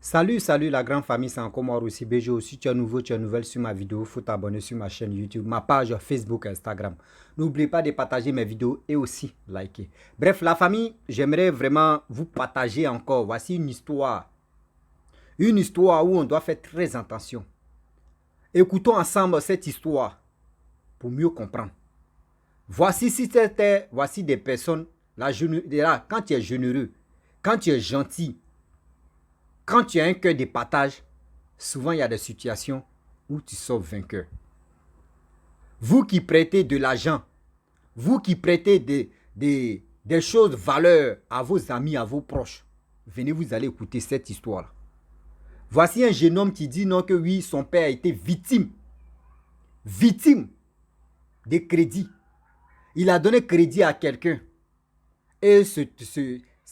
Salut la grande famille, c'est encore moi aussi Béjo. Si tu es nouveau, tu es nouvelle sur ma vidéo, il faut t'abonner sur ma chaîne YouTube, ma page Facebook, Instagram. N'oubliez pas de partager mes vidéos et aussi liker. Bref, la famille, j'aimerais vraiment vous partager encore. Voici une histoire. Une histoire où on doit faire très attention. Écoutons ensemble cette histoire pour mieux comprendre. Voici si c'était, voici des personnes, quand tu es généreux, quand tu es gentil, quand tu as un cœur de partage, souvent il y a des situations où tu sors vainqueur. Vous qui prêtez de l'argent, vous qui prêtez des choses de valeur à vos amis, à vos proches, venez, vous allez écouter cette histoire. Voici un jeune homme qui dit non que oui, son père a été victime de crédit. Il a donné crédit à quelqu'un et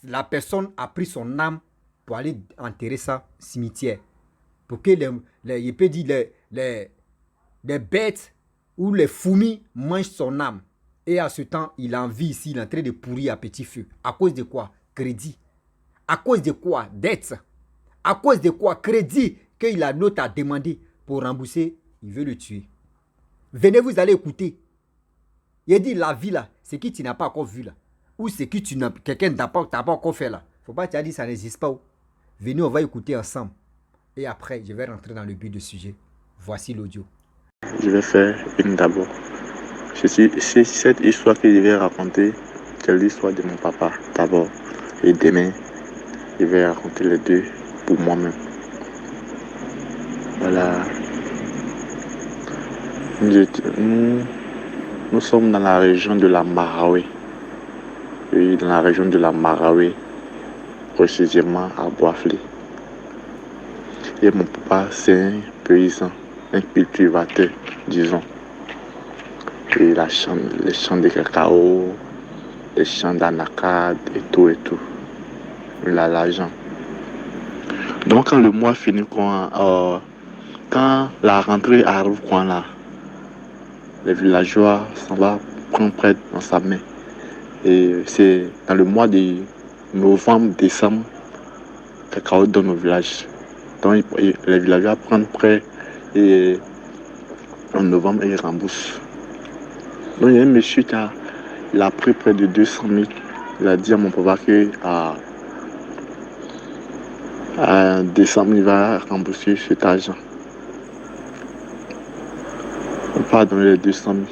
la personne a pris son âme pour aller enterrer ça au cimetière. Pour que il peut dire les bêtes ou les fourmis mangent son âme. Et à ce temps, il a envie ici, il est en train de pourrir à petit feu. À cause de quoi? Crédit. À cause de quoi? Dette. À cause de quoi? Crédit qu'il a l'autre à demander pour rembourser, il veut le tuer. Venez, vous allez écouter. Il dit la vie là, c'est que tu n'as pas encore vu là. Ou c'est que quelqu'un n'a pas encore fait là. Faut pas te dire ça n'existe pas. Venez, on va écouter ensemble. Et après, je vais rentrer dans le but du sujet. Voici l'audio. Je vais faire une d'abord. C'est cette histoire que je vais raconter, c'est l'histoire de mon papa d'abord. Et demain, je vais raconter les deux pour moi-même. Voilà. Nous sommes dans la région de la Marawe. Oui, dans la région de la Marawe, précisément à Boisflé. Et mon papa, c'est un paysan, un cultivateur, disons. Et les champs de cacao, les champs d'anacade et tout et tout. Il a l'argent. Donc quand le mois finit, quand la rentrée arrive, là, les villageois s'en vont prendre près dans sa main. Et c'est dans le mois de novembre, décembre, cacao donne au village. Donc les villageois prennent prêt et en novembre ils remboursent. Donc il y a un monsieur qui a pris près de 200 000. Il a dit à mon papa que à décembre il va rembourser cet argent. On va donner les 200 000.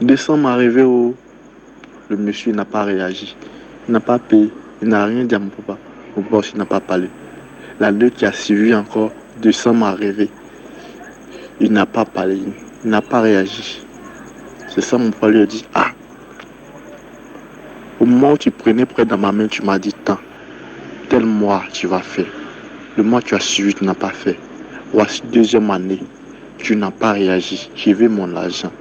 Décembre arrivé où le monsieur n'a pas réagi. Il n'a pas payé. Il n'a rien dit à mon papa. Mon papa aussi n'a pas parlé. La nuit qui a suivi encore, décembre arrivé. Il n'a pas parlé. Il n'a pas réagi. C'est ça mon papa lui a dit. Ah! Au moment où tu prenais près dans ma main, tu m'as dit tant. Tel mois tu vas faire. Le mois tu as suivi, tu n'as pas fait. Voici deuxième année. Tu n'as pas réagi. Je veux mon argent.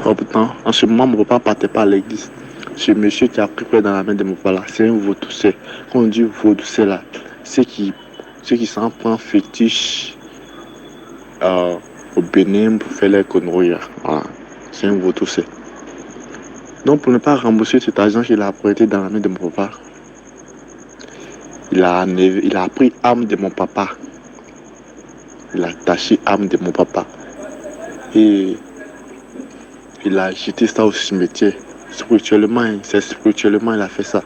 Oh putain, en ce moment, mon papa partait pas à l'église. Ce monsieur qui a pris près dans la main de mon papa là, c'est un vaudoucet. Quand on dit vaudoucet là, ceux qui s'en prennent fétiche au Bénin pour faire les conneries. Voilà. C'est un vaudoucet. Donc pour ne pas rembourser cet argent qu'il a prêté dans la main de mon papa, il a pris âme de mon papa. Il a taché âme de mon papa. Et il a jeté ça au cimetière. Spirituellement, c'est spirituellement il a fait ça.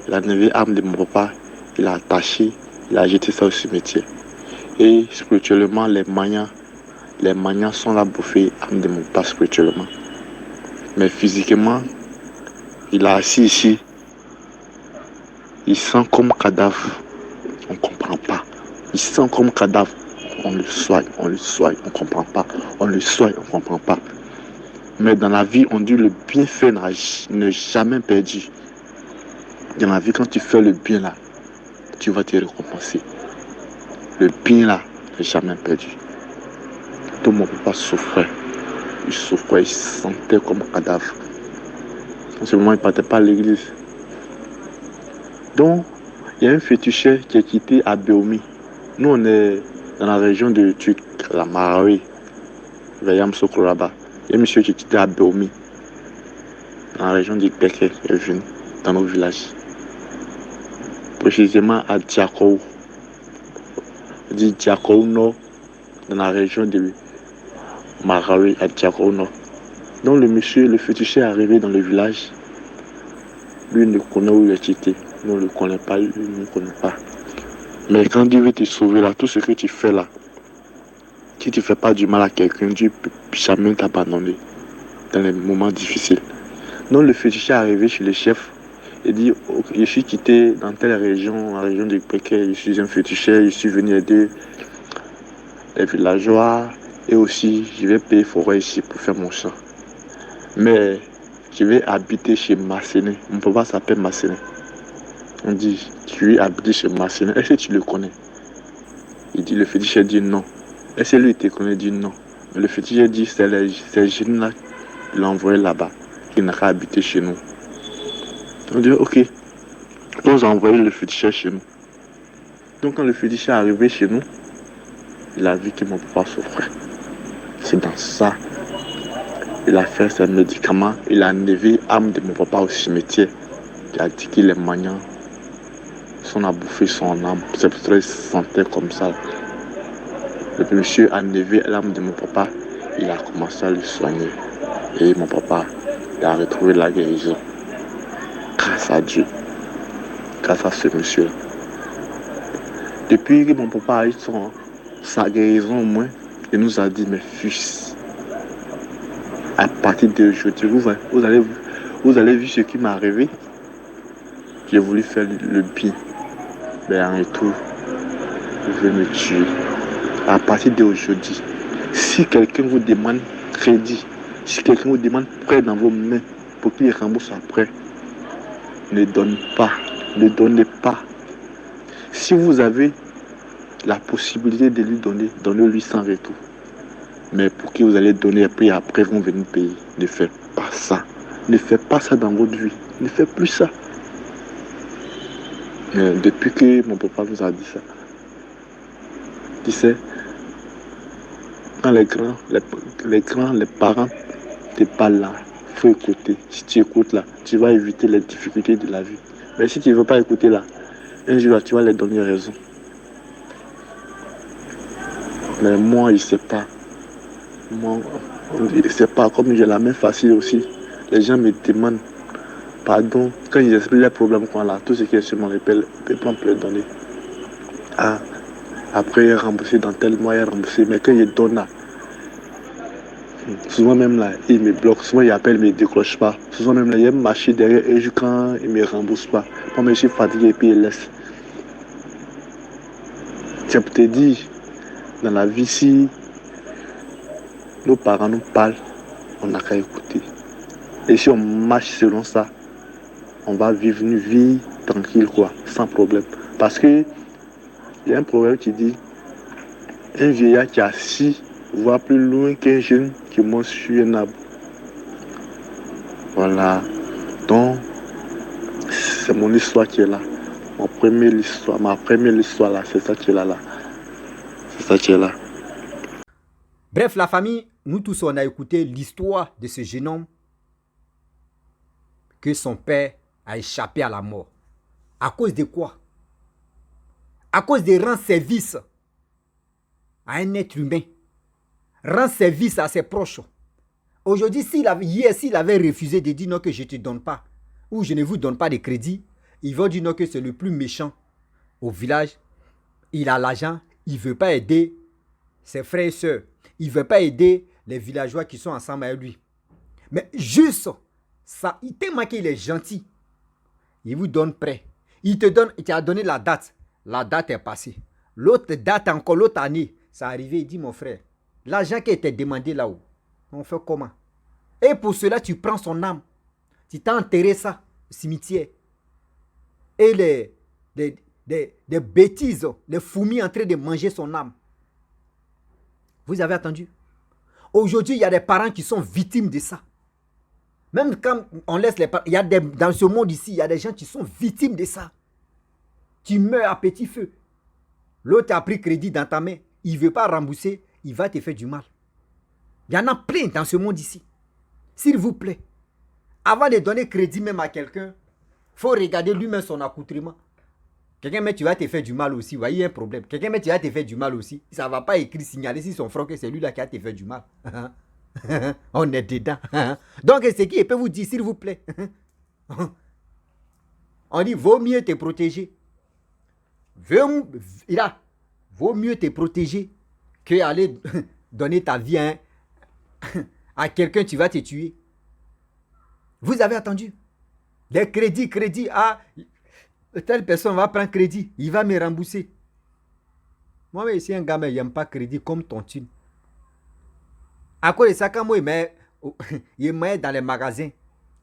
Il a enlevé l'âme de mon papa, il a attaché, il a jeté ça au cimetière. Et spirituellement, les maniants sont là pour faire l'âme de mon papa spirituellement. Mais physiquement, il a assis ici. Il sent comme cadavre. On ne comprend pas. Il sent comme cadavre. On le soigne, on ne comprend pas. On le soigne, on ne comprend pas. Mais dans la vie, on dit le bienfait n'est jamais perdu. Dans la vie, quand tu fais le bien là, tu vas te récompenser. Le bien là n'est jamais perdu. Tout mon papa souffrait. Il souffrait, il se sentait comme un cadavre. En ce moment, il ne partait pas à l'église. Donc, il y a un féticheur qui est quitté à Béomi. Nous, on est dans la région de Tuk, la Marawi, vers Yamsokoraba. Il y a un monsieur qui est quitté à Béomi, dans la région du Péké, qui est venu dans nos villages. précisément à Diakou. On dit Diakou Nord, dans la région de Marawi, à Diakou Nord. Donc le monsieur, le féticheur est arrivé dans le village. Lui ne connaît où il est quitté. Nous ne le connaît pas, lui ne le connaît pas. Mais quand Dieu veut te sauver là, tout ce que tu fais là, si tu ne fais pas du mal à quelqu'un, Dieu ne peut jamais t'abandonner dans les moments difficiles. Donc le féticheur est arrivé chez le chef et dit, okay, je suis quitté dans telle région, la région de Pékin, je suis un féticheur, je suis venu aider les villageois et aussi je vais payer forêt ici pour faire mon champ. Mais je vais habiter chez Masséné. Mon papa s'appelle Masséné. On dit, tu es habité chez Masséné, est-ce que tu le connais? Il dit, le féticheur dit non. Est-ce que lui te connaît? Il dit non. Mais le féticheur dit, c'est ces jeunes-là qui l'ont envoyé là-bas, qui n'a qu'à habiter chez nous. On dit, ok, on a envoyé le féticheur chez nous. Donc quand le féticheur est arrivé chez nous, il a vu que mon papa souffrait. C'est dans ça. Il a fait ses médicaments, il a enlevé l'âme de mon papa au cimetière. Il a dit qu'il est maniant. On a bouffé son âme. C'est pour ça qu'il se sentait comme ça. Le monsieur a enlevé l'âme de mon papa. Il a commencé à le soigner. Et mon papa, il a retrouvé la guérison. Grâce à Dieu. Grâce à ce monsieur-là. Depuis que mon papa a eu sa guérison au moins, il nous a dit, mes fils, à partir d'aujourd'hui, vous allez voir ce qui m'est arrivé. J'ai voulu faire le bien. Mais en retour, vous voulez me tuer. À partir d'aujourd'hui, si quelqu'un vous demande crédit, si quelqu'un vous demande prêt dans vos mains pour qu'il rembourse après, ne donnez pas. Ne donnez pas. Si vous avez la possibilité de lui donner, donnez-lui sans retour. Mais pour qui vous allez donner et puis après vont venir payer. Ne faites pas ça. Ne faites pas ça dans votre vie. Ne faites plus ça. Depuis que mon papa vous a dit ça, tu sais, quand les parents te parlent là, il faut écouter. Si tu écoutes là, tu vas éviter les difficultés de la vie. Mais si tu ne veux pas écouter là, un jour là, tu vas les donner raison. Mais moi, il ne sait pas. Moi, il ne sait pas. Comme j'ai la main facile aussi, les gens me demandent pardon. Quand ils expliquent les problèmes qu'on a, tout ce qui est sur mon épée, ils peuvent le donner. Ah, après, rembourser dans tel mois, rembourser. Mais quand ils donnent là, souvent même là, ils me bloquent. Souvent, ils appellent, mais ils ne décrochent pas. Souvent même là, ils me marchent derrière et quand ils ne me remboursent pas. Moi, je suis fatigué et puis ils laissent. C'est pour te dire, dans la vie, si nos parents nous parlent, on n'a qu'à écouter. Et si on marche selon ça, on va vivre une vie tranquille, quoi, sans problème. Parce que il y a un proverbe qui dit, un vieillard qui est assis voit plus loin qu'un jeune qui monte sur un arbre. Voilà. Donc, c'est mon histoire qui est là. Ma première histoire là, c'est ça qui est là. C'est ça qui est là. Bref, la famille, nous tous, on a écouté l'histoire de ce jeune homme que son père a échappé à la mort. À cause de quoi? À cause de rendre service à un être humain. Rendre service à ses proches. Aujourd'hui, s'il avait refusé de dire non que je ne te donne pas, ou je ne vous donne pas de crédit, ils vont dire non que c'est le plus méchant au village. Il a l'argent, il ne veut pas aider ses frères et sœurs. Il ne veut pas aider les villageois qui sont ensemble avec lui. Mais juste ça, tellement qu'il est gentil, il vous donne prêt. Il t'a donné la date. La date est passée. L'autre date encore, l'autre année, ça arrivé. Il dit, mon frère, l'argent qui était demandé là-haut, on fait comment? Et pour cela, tu prends son âme. Tu t'as enterré ça au cimetière. Et des bêtises, les fourmis en train de manger son âme. Vous avez attendu? Aujourd'hui, il y a des parents qui sont victimes de ça. Même quand on laisse les parents, dans ce monde ici, il y a des gens qui sont victimes de ça. Tu meurs à petit feu. L'autre a pris crédit dans ta main. Il ne veut pas rembourser, il va te faire du mal. Il y en a plein dans ce monde ici. S'il vous plaît, avant de donner crédit même à quelqu'un, il faut regarder lui-même son accoutrement. Quelqu'un, mais tu vas te faire du mal aussi. Vous voyez, il y a un problème. Quelqu'un, mais tu vas te faire du mal aussi. Ça ne va pas écrire, signaler si son frère que c'est lui là qui a te fait du mal. On est dedans. Donc, ce qui peut vous dire, s'il vous plaît. On dit, vaut mieux te protéger. Vaut mieux te protéger que aller donner ta vie à quelqu'un, tu vas te tuer. Vous avez attendu. Les crédits. Ah, telle personne va prendre crédit. Il va me rembourser. Moi, mais si un gars, il n'aime pas crédit comme ton thune. À cause de ça, quand moi, il met dans les magasins.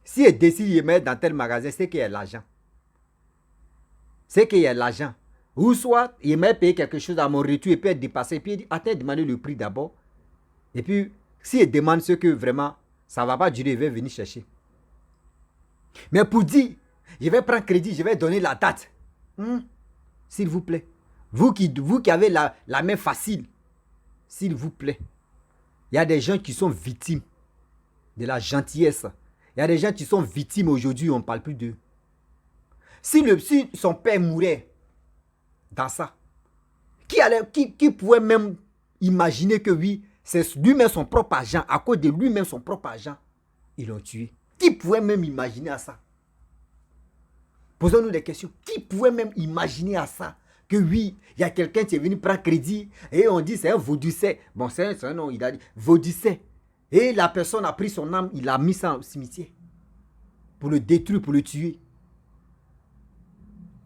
Si il décide de mettre dans tel magasin, c'est qu'il y a l'argent. C'est qu'il y a l'argent. Ou soit, il m'a payé quelque chose à mon retour et puis il dépassé. Et puis il dit, attends, demandez le prix d'abord. Et puis, s'il demande ce que vraiment, ça ne va pas durer, il va venir chercher. Mais pour dire, je vais prendre crédit, je vais donner la date. S'il vous plaît. Vous qui avez la main facile, s'il vous plaît. Il y a des gens qui sont victimes de la gentillesse. Il y a des gens qui sont victimes aujourd'hui, on ne parle plus d'eux. Si son père mourait dans ça, qui pouvait même imaginer que oui, c'est lui-même son propre agent, à cause de lui-même son propre agent, ils l'ont tué. Qui pouvait même imaginer à ça? Posons-nous des questions. Qui pouvait même imaginer à ça? Que oui, il y a quelqu'un qui est venu prendre crédit et on dit c'est un vaudicet. Bon, c'est un nom, il a dit vaudicet. Et la personne a pris son âme, il a mis ça au cimetière pour le détruire, pour le tuer.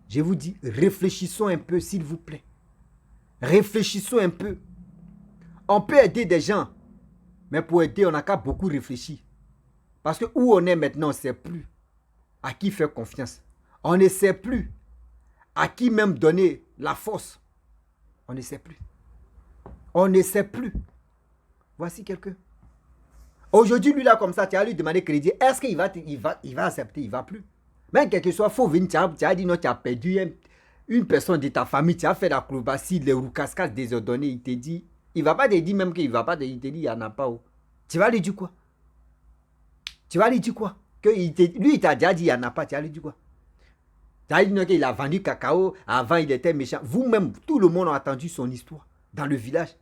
Je vous dis, réfléchissons un peu, s'il vous plaît. Réfléchissons un peu. On peut aider des gens, mais pour aider, on n'a qu'à beaucoup réfléchir. Parce que où on est maintenant, on ne sait plus à qui faire confiance. On ne sait plus à qui même donner la force. On ne sait plus. On ne sait plus. Voici quelqu'un. Aujourd'hui, lui là, comme ça, tu as lui demandé crédit. Est-ce qu'il va accepter? Il ne va plus. Même quelque soit faux, tu as dit non, tu as perdu une personne de ta famille, tu as fait l'acrobatie, les roues cascades désordonnées, il te dit, il ne va pas te dire même qu'il ne va pas, il te dit, il n'y en a pas. Tu vas lui dire quoi? Tu vas lui dire quoi? Lui, il t'a déjà dit, il n'y en a pas, tu vas lui dire quoi? Tu as dit qu'il a vendu cacao, avant il était méchant. Vous-même, tout le monde a entendu son histoire dans le village.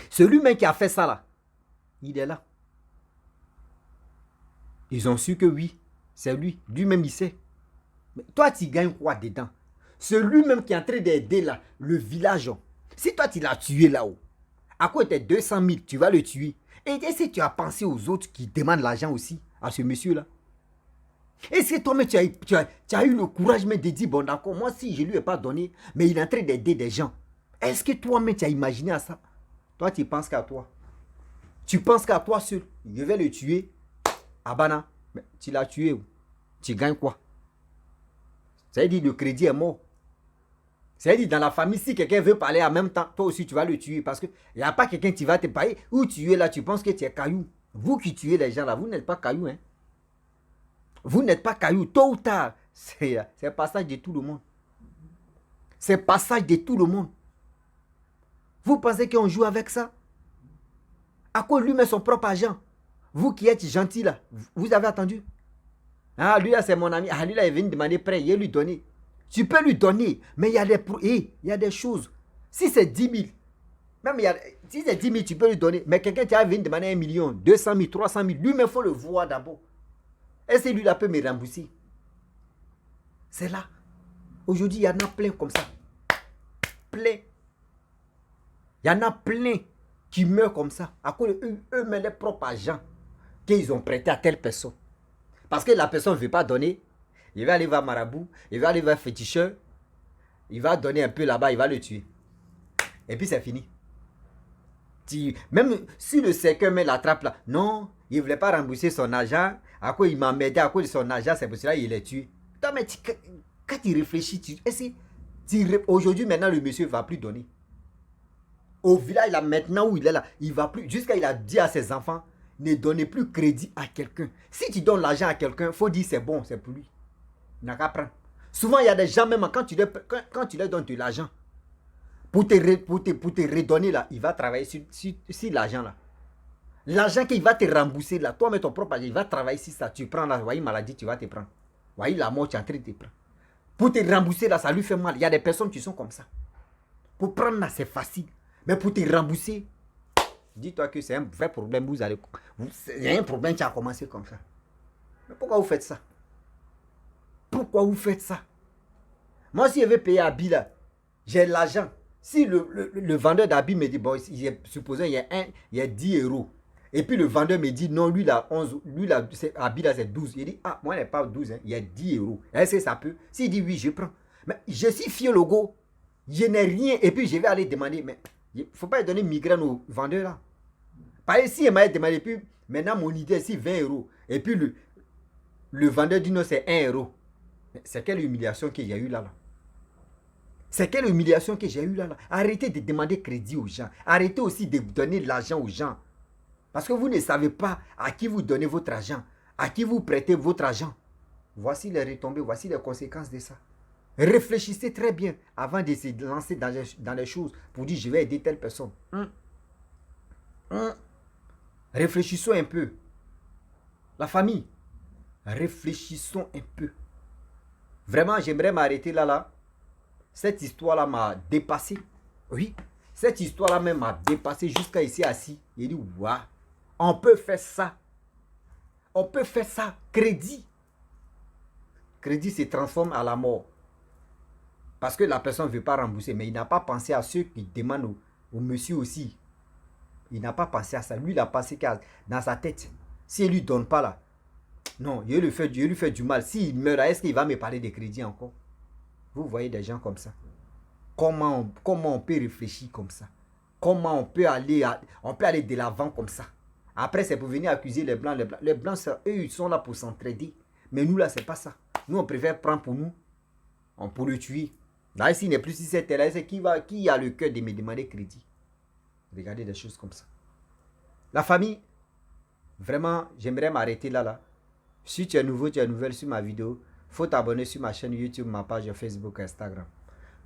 Celui-même qui a fait ça là, il est là. Ils ont su que oui, c'est lui. Lui-même, il sait. Mais toi, tu gagnes quoi dedans? Celui-même qui est en train d'aider là, le village. Si toi, tu l'as tué là-haut, à quoi tes 200 000, tu vas le tuer. Et si tu as pensé aux autres qui demandent l'argent aussi, à ce monsieur-là? Est-ce que toi-même, tu as eu le courage même de dire, bon d'accord, moi si je ne lui ai pas donné, mais il est en train d'aider des gens. Est-ce que toi-même, tu as imaginé à ça? Toi, tu penses qu'à toi. Tu penses qu'à toi seul. Je vais le tuer. Ah ben non. Mais tu l'as tué. Tu gagnes quoi? Ça veut dire le crédit est mort. Ça veut dire dans la famille, si quelqu'un veut parler en même temps, toi aussi tu vas le tuer. Parce qu'il n'y a pas quelqu'un qui va te payer. Ou tu es là, tu penses que tu es caillou. Vous qui tuez les gens là, vous n'êtes pas caillou. Hein? Vous n'êtes pas caillou. Tôt ou tard, c'est le passage de tout le monde. C'est le passage de tout le monde. Vous pensez qu'on joue avec ça? À quoi lui met son propre argent? Vous qui êtes gentil là, vous avez attendu? Ah, lui là c'est mon ami. Ah, lui là il vient demander prêt, il lui donner. Tu peux lui donner, mais il y a des choses. Si c'est 10 000, même si c'est 10 000, tu peux lui donner. Mais quelqu'un qui vient demander 1 million, 200 000, 300 000, lui, il faut le voir d'abord. Est-ce que lui là peut me rembourser? C'est là. Aujourd'hui, il y en a plein comme ça. Plein. Il y en a plein qui meurent comme ça. À cause eux-mêmes, les propres agents qu'ils ont prêté à telle personne. Parce que la personne ne veut pas donner. Il va aller voir Marabout, il va aller voir féticheur, il va donner un peu là-bas, il va le tuer. Et puis c'est fini. Même si le cercueil met la trappe là, non, il ne voulait pas rembourser son argent, à quoi il m'a aidé à cause de son argent, c'est pour cela qu'il est tué. Toi, mais quand tu réfléchis, aujourd'hui maintenant le monsieur ne va plus donner. Au village là, maintenant où il est là, il va plus, jusqu'à il a dit à ses enfants, ne donnez plus crédit à quelqu'un. Si tu donnes l'argent à quelqu'un, il faut dire c'est bon, c'est pour lui. Il n'a qu'à prendre. Souvent, il y a des gens, même quand tu leur donnes de l'argent, pour te redonner là, il va travailler sur l'argent là. L'argent qu'il va te rembourser là, toi, mais ton propre argent, il va travailler sur ça. Tu prends la maladie, tu vas te prendre. Voyez la mort, tu es en train de te prendre. Pour te rembourser là, ça lui fait mal. Il y a des personnes qui sont comme ça. Pour prendre là, c'est facile. Mais pour te rembourser, dis-toi que c'est un vrai problème. Il y a un problème qui a commencé comme ça. Mais pourquoi vous faites ça? Pourquoi vous faites ça? Moi, si je veux payer habit là, j'ai l'argent. Si le vendeur d'habits me dit, bon, supposons il y a 10 euros. Et puis le vendeur me dit, non, lui là, 11, lui là, habit là, c'est 12. Il dit, ah, moi, il n'y a pas 12, hein, il y a 10 euros. Est-ce que ça peut? S'il dit oui, je prends. Mais je suis fier logo. Je n'ai rien. Et puis je vais aller demander, mais il ne faut pas donner migraine au vendeur là. Par ici, il m'a demandé, puis maintenant, mon idée, c'est 20 euros. Et puis le vendeur dit non, c'est 1 euro. C'est quelle humiliation qu'il y a eu là. C'est quelle humiliation que j'ai eu là. Arrêtez de demander crédit aux gens. Arrêtez aussi de donner de l'argent aux gens. Parce que vous ne savez pas à qui vous donnez votre argent. À qui vous prêtez votre argent. Voici les retombées, voici les conséquences de ça. Réfléchissez très bien avant de se lancer dans les choses pour dire je vais aider telle personne. Réfléchissons un peu. La famille, réfléchissons un peu. Vraiment, j'aimerais m'arrêter là. Cette histoire-là m'a dépassé. Oui, cette histoire-là même m'a dépassé jusqu'à ici assis. Il dit, waouh, on peut faire ça. On peut faire ça. Crédit. Crédit se transforme à la mort. Parce que la personne ne veut pas rembourser. Mais il n'a pas pensé à ceux qui demandent au monsieur aussi. Il n'a pas pensé à ça. Lui, il a pensé dans sa tête. S'il ne lui donne pas là, non, il lui fait du mal. S'il meurt, est-ce qu'il va me parler de crédit encore? Vous voyez des gens comme ça. Comment on peut réfléchir comme ça? Comment on peut aller de l'avant comme ça? Après, c'est pour venir accuser les Blancs. Les Blancs, eux, ils sont là pour s'entraider. Mais nous, là, c'est pas ça. Nous, on préfère prendre pour nous. Pour le tuer. Là, s'il n'est plus si c'était là, c'est qui a le cœur de me demander crédit? Regardez des choses comme ça. La famille, vraiment, j'aimerais m'arrêter là. Si tu es nouveau, tu es nouvelle sur ma vidéo, faut t'abonner sur ma chaîne YouTube, ma page Facebook, Instagram.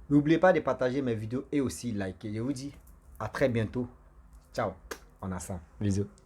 N'oubliez pas de partager mes vidéos et aussi liker. Je vous dis à très bientôt. Ciao. On a ça. Bisous.